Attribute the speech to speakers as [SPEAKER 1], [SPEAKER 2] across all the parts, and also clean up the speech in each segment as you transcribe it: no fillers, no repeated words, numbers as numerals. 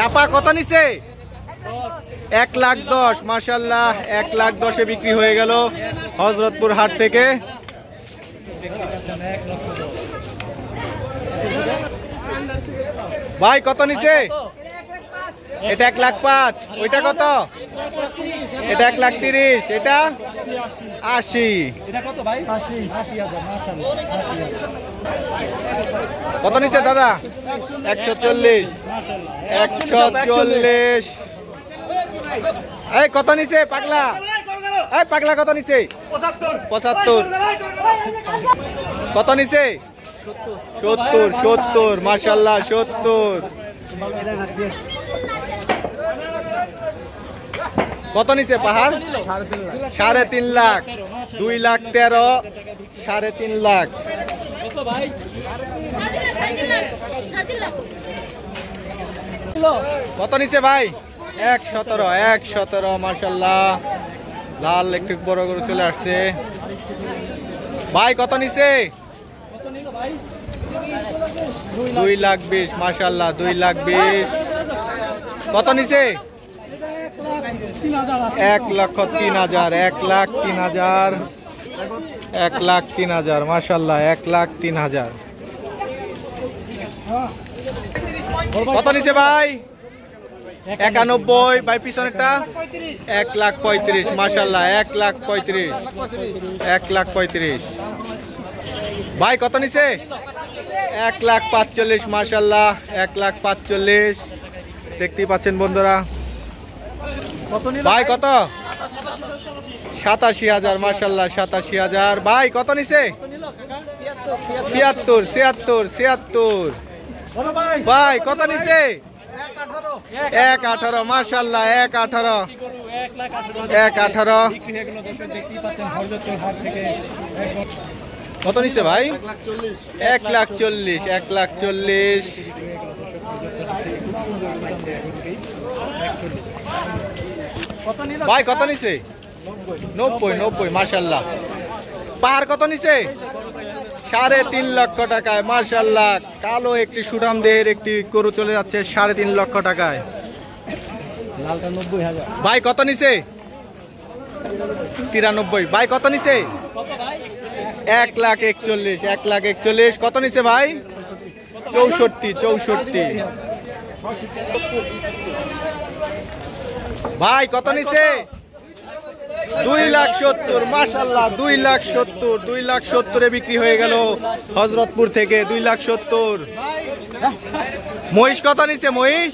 [SPEAKER 1] চাপা কত নিছে? 1,10,000 মাশাআল্লাহ 1,10,000-এ বিক্রি হয়ে গেল হযরতপুর হাট থেকে। ভাই কত নিছে? এটা 1,05,000। ওইটা কত? এটা 1,30,000। এটা 80। কত নিছে দাদা? 140। 140। এই কত নিছে পাগলা? এই পাগলা কত নিছে? 75। কত নিছে? 70 মাশাআল্লাহ 70। কত নিছে পাহাড়? 3.5 লাখ। 2,13,000 3.5 লাখ। কত নিছে ভাই? 117 মাশাআল্লাহ লাল একটু বড় গরু চলে আসছে। ভাই কত নিছে? 2,20,000 মাশাআল্লাহ 2,20,000। কত নিছে? 1,03,000 1,03,000 1,03,000 মাশাআল্লাহ 1,03,000। কত নিছে ভাই? 91 ভাই পিছনেরটা 1,35,000 মাশাআল্লাহ 1,35,000 1,35,000। ভাই কত নিছে? 1,45,000 মাশাআল্লাহ 1,45,000। দেখতেই পাচ্ছেন বন্ধুরা। ভাই কত? 87,000 মাশাআল্লাহ 87,000। ভাই কত নিছে? 76। ভাই কত নিছে? 1,18 মাশাআল্লাহ 1,18 1,18। কত নিছে ভাই? 1,40 1,40। ভাই কত নিছে? 90 মাশাআল্লাহ। পাহাড় কত নিছে? 3.5 লক্ষ টাকায় মাশাআল্লাহ। কালো একটি সুঠাম দেহের একটি গরু চলে যাচ্ছে 3.5 লক্ষ টাকায়। লালটা 90,000। ভাই কত নিছে? 93। ভাই কত নিছে? 1,41 1,41। কত নিছে ভাই? 64। ভাই কত নিছে? 2,70,000 মাশাআল্লাহ 2,70,000 বিক্রি হয়ে গেল হযরতপুর থেকে 2,70,000। মহিষ কত নিছে? মহিষ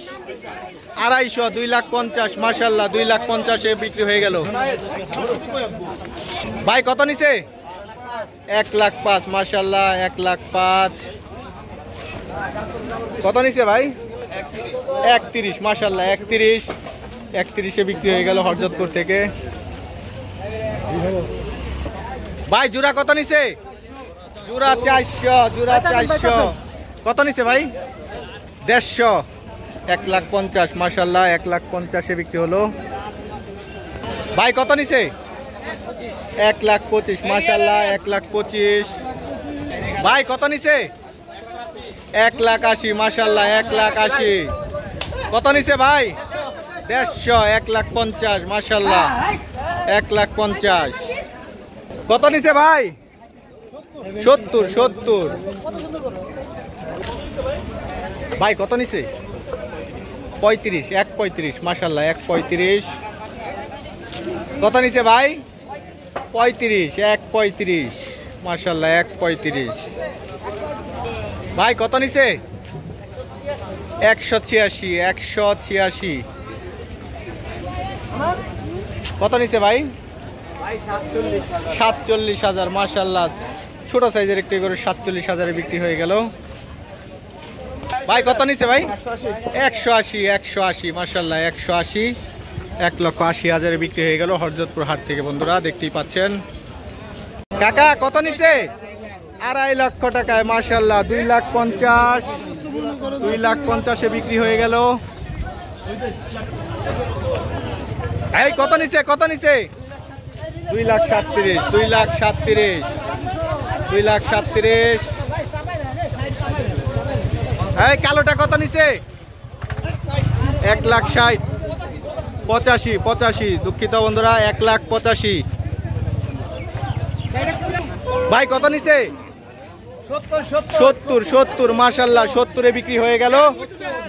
[SPEAKER 1] 250 2,50,000 মাশাআল্লাহ 2,50,000-এ বিক্রি হয়ে গেল। ভাই কত নিছে? 1,05,000 মাশাআল্লাহ 1,05,000। কত নিছে ভাই? 31 মাশাআল্লাহ 31-এ বিক্রি হয়ে গেল হযরতপুর থেকে। ভাই জোড়া কত নিছে? জোড়া 400 কত নিছে ভাই? 150 1,50,000 মাশাআল্লাহ 1,50,000-এ বিক্রি হলো। ভাই কত নিছে? 1,25,000 মাশাআল্লাহ 1,25,000। ভাই কত নিছে? 1,80,000 মাশাআল্লাহ 1,80,000। কত নিছে ভাই? 150 1,50,000 মাশাআল্লাহ 1,50,000। কত নিছে ভাই? 70। ভাই কত নিছে? 35 1,35,000 মাশাআল্লাহ 1,35,000। কত নিছে ভাই? 35 1,35,000 মাশাআল্লাহ 1,35,000। ভাই কত নিছে? 186। কত নিছে ভাই? 47,000 মাশাআল্লাহ ছোট সাইজের একটি গরু 47,000-এ বিক্রি হয়ে গেল। ভাই কত নিছে ভাই? 180 মাশাআল্লাহ 180 1,80,000-এ বিক্রি হয়ে গেল হযরতপুর হাট থেকে বন্ধুরা দেখতেই পাচ্ছেন। কাকা কত নিছে? 2.5 লক্ষ টাকায় মাশাআল্লাহ 2,50,000-এ বিক্রি হয়ে গেল। এই কত নিছে? 2,37,000 এই কালোটা কত নিছে? 1,60,000 85 দুঃখিত বন্ধুরা 1,85,000 ভাই কত নিছে 70 মাশাআল্লাহ 70 বিক্রি হয়ে গেল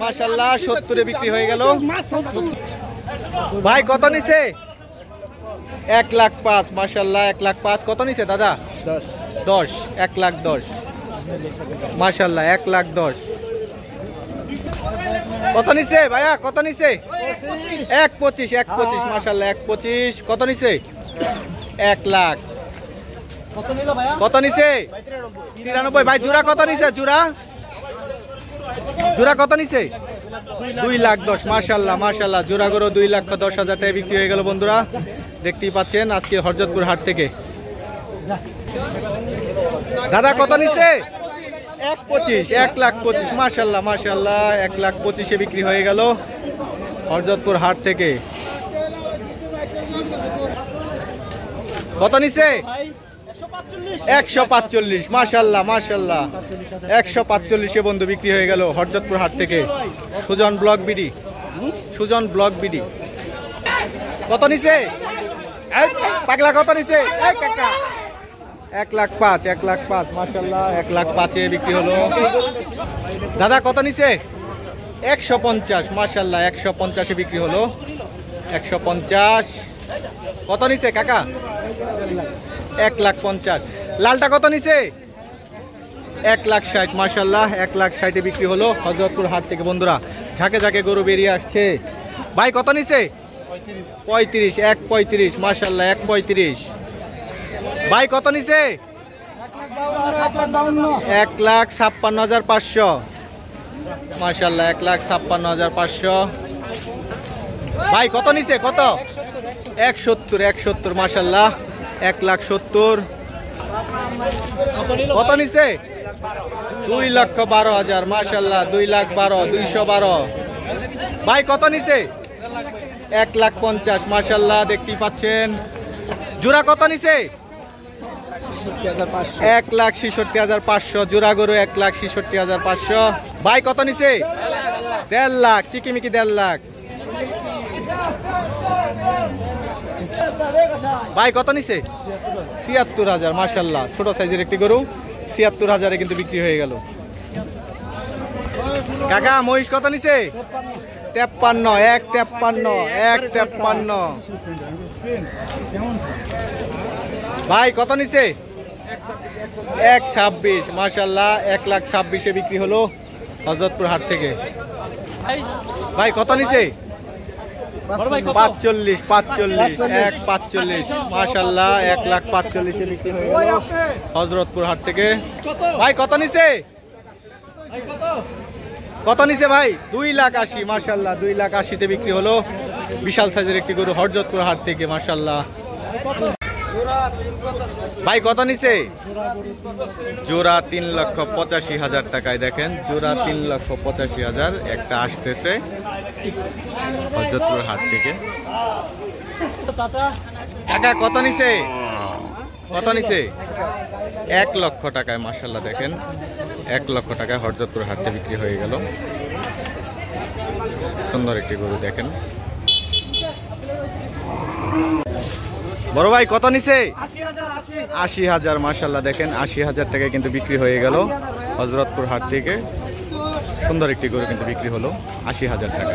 [SPEAKER 1] মাশাআল্লাহ 70 বিক্রি হয়ে গেল ভাই কত নিছে 1,05,000 মাশাআল্লাহ 1,05,000 কত নিছে দাদা 10 1,10,000 মাশাআল্লাহ 1,10,000 কত নিছে ভাইয়া কত নিছে 1,25,000 মাশাআল্লাহ 1,25,000 কত নিছে 1,00,000 কত নিল ভাইয়া কত নিছে 93 ভাই জোড়া কত নিছে জোড়া কত নিছে 2,10,000 মাশাআল্লাহ মাশাআল্লাহ জোড়া গরু 2,10,000 টাকায় বিক্রি হয়ে গেল বন্ধুরা দেখতেই পাচ্ছেন আজকে হরজতপুর হাট থেকে দাদা কত নিছে 1,25,000 মাশাআল্লাহ মাশাআল্লাহ 1,25,000 বিক্রি হয়ে গেল হরজতপুর হাট থেকে কত নিছে 145 মাশাআল্লাহ মাশাআল্লাহ 145 এ বন্ধু বিক্রি হয়ে গেল হরজতপুর হাট থেকে সুজন ব্লক বিডি কত নিছে পাগলা কত নিছে এই কাকা 1,05,000 মাশাআল্লাহ 1,05,000 এ বিক্রি হলো দাদা কত নিছে 150 মাশাআল্লাহ 150 এ বিক্রি হলো 150 কত নিছে কাকা 1,50,000 লালটা কত নিছে 1,60,000 মাশাআল্লাহ 1,60,000 এ বিক্রি হলো হযরতপুর হাট থেকে বন্ধুরা ঝাঁকে ঝাঁকে গরু বেরিয়ে আসছে ভাই কত নিছে 1,35,000 মাশাআল্লাহ 1,35,000 ভাই কত নিছে 1,56,500 মাশাআল্লাহ 1,56,500 ভাই কত নিছে কত 170 মাশাআল্লাহ 1,70,000 কত নিছে 2,12,000 মাশাআল্লাহ 2,12,000 212 ভাই কত নিছে 1,50,000 মাশাআল্লাহ দেখতেই পাচ্ছেন জোড়া কত নিছে 1,66,500 জোড়া গরু 1,66,500 ভাই কত নিছে 1.5 লাখ চিকিমিকি 1.5 লাখ ভাই কত নিছে ৭৬,০০০ মাশাআল্লাহ ছোট সাইজের একটি গরু ৭৬,০০০ কিন্তু বিক্রি হয়ে গেল কাকা মহিষ কত নিছে 1,53 ভাই কত নিছে 1,26 মাশাআল্লাহ 1,26,000 এ বিক্রি হলো হযরতপুর হাট থেকে ভাই কত নিছে 45 1,45 মাশাআল্লাহ 1,45,000 এ বিক্রি হয়ে গেল হযরতপুর হাট থেকে ভাই কত নিছে ভাই 2,80,000 মাশাআল্লাহ 2,80,000 তে বিক্রি হলো বিশাল সাইজের একটি গরু হযরতপুর হাট থেকে মাশাআল্লাহ ভাই কত নিছে জোড়া 3,85,000 টাকায় দেখেন জোড়া 3,85,000 একটা আসতেছে হযরতপুর হাট থেকে টাকা কত নিছে 1,00,000 টাকায় মাশাআল্লাহ দেখেন 1,00,000 টাকায় হযরতপুর হাটে বিক্রি হয়ে গেল সুন্দর একটি গরু দেখেন বড় ভাই কত নিছে 80,000 মাশাআল্লাহ দেখেন 80,000 টাকায় কিন্তু বিক্রি হয়ে গেল হযরতপুর হাট থেকে সুন্দর একটি গরু কিন্তু বিক্রি হলো 80,000 টাকা